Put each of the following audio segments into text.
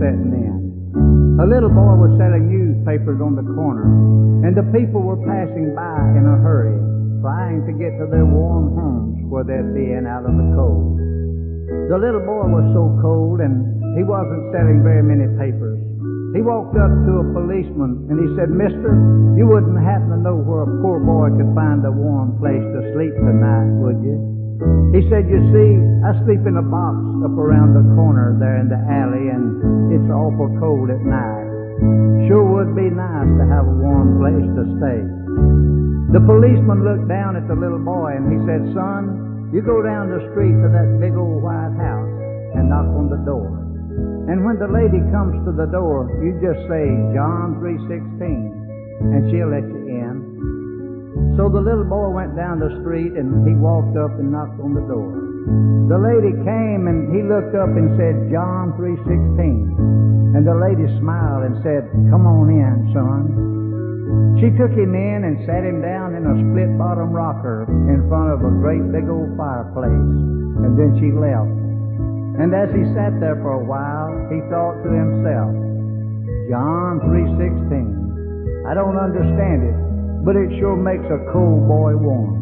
setting in. A little boy was selling newspapers on the corner, and the people were passing by in a hurry, trying to get to their warm homes where they'd be in out of the cold. The little boy was so cold, and he wasn't selling very many papers. He walked up to a policeman and he said, "Mister, you wouldn't happen to know where a poor boy could find a warm place to sleep tonight, would you?" He said, "You see, I sleep in a box up around the corner there in the alley, and it's awful cold at night. Sure would be nice to have a warm place to stay." The policeman looked down at the little boy and he said, "Son, you go down the street to that big old white house and knock on the door. And when the lady comes to the door, you just say John 3:16, and she'll let you in." So the little boy went down the street and he walked up and knocked on the door. The lady came and he looked up and said John 3:16. And the lady smiled and said, "Come on in, son." She took him in and sat him down in a split-bottom rocker in front of a great big old fireplace. And then she left. And as he sat there for a while, he thought to himself, John 3:16. I don't understand it, but it sure makes a cold boy warm.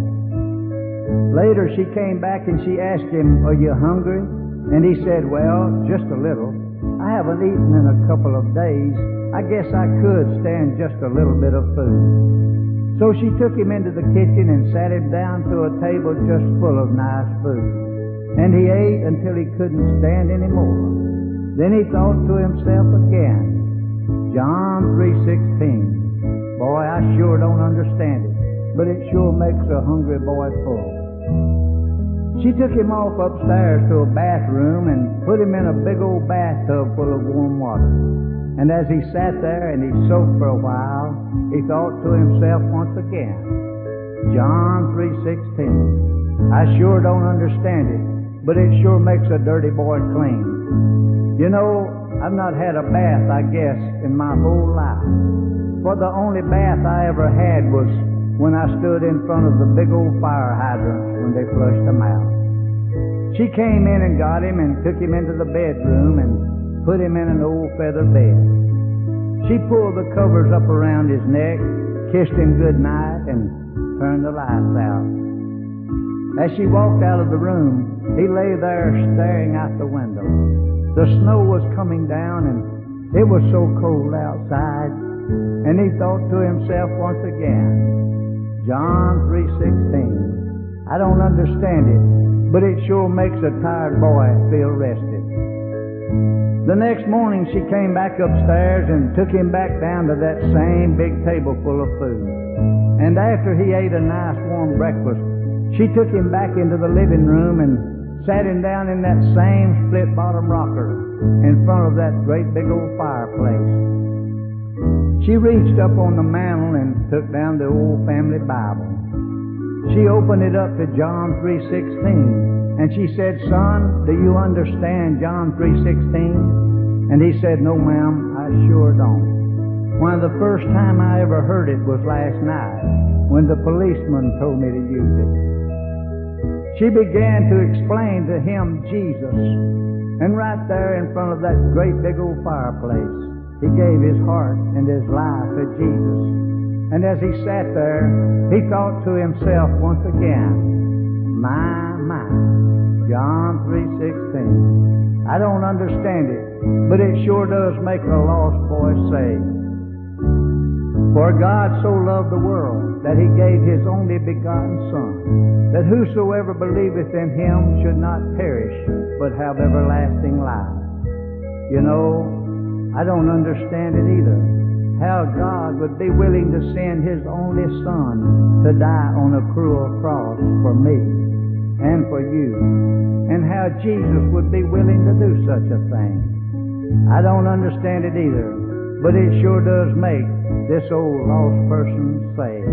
Later she came back and she asked him, "Are you hungry?" And he said, "Well, just a little. I haven't eaten in a couple of days. I guess I could stand just a little bit of food." So she took him into the kitchen and sat him down to a table just full of nice food. And he ate until he couldn't stand any more. Then he thought to himself again, John 3:16. Boy, I sure don't understand it, but it sure makes a hungry boy full. She took him off upstairs to a bathroom and put him in a big old bathtub full of warm water. And as he sat there and he soaked for a while, he thought to himself once again, John 3:16. I sure don't understand it, but it sure makes a dirty boy clean. You know, I've not had a bath, I guess, in my whole life. For the only bath I ever had was when I stood in front of the big old fire hydrants when they flushed them out. She came in and got him and took him into the bedroom and put him in an old feather bed. She pulled the covers up around his neck, kissed him good night, and turned the lights out. As she walked out of the room, he lay there staring out the window. The snow was coming down and it was so cold outside, and he thought to himself once again, John 3:16. I don't understand it, but it sure makes a tired boy feel rested. The next morning she came back upstairs and took him back down to that same big table full of food. And after he ate a nice warm breakfast, she took him back into the living room and sat him down in that same split-bottom rocker in front of that great big old fireplace. She reached up on the mantel and took down the old family Bible. She opened it up to John 3:16, and she said, Son, do you understand John 3:16? And he said, No, ma'am, I sure don't. Why, the first time I ever heard it was last night when the policeman told me to use it. She began to explain to him Jesus, and right there in front of that great big old fireplace, he gave his heart and his life to Jesus. And as he sat there, he thought to himself once again, my, John 3:16. I don't understand it, but it sure does make a lost boy saved. For God so loved the world that he gave his only begotten Son, that whosoever believeth in him should not perish, but have everlasting life. You know, I don't understand it either, how God would be willing to send his only Son to die on a cruel cross for me and for you, and how Jesus would be willing to do such a thing. I don't understand it either, but it sure does make this old lost person saved.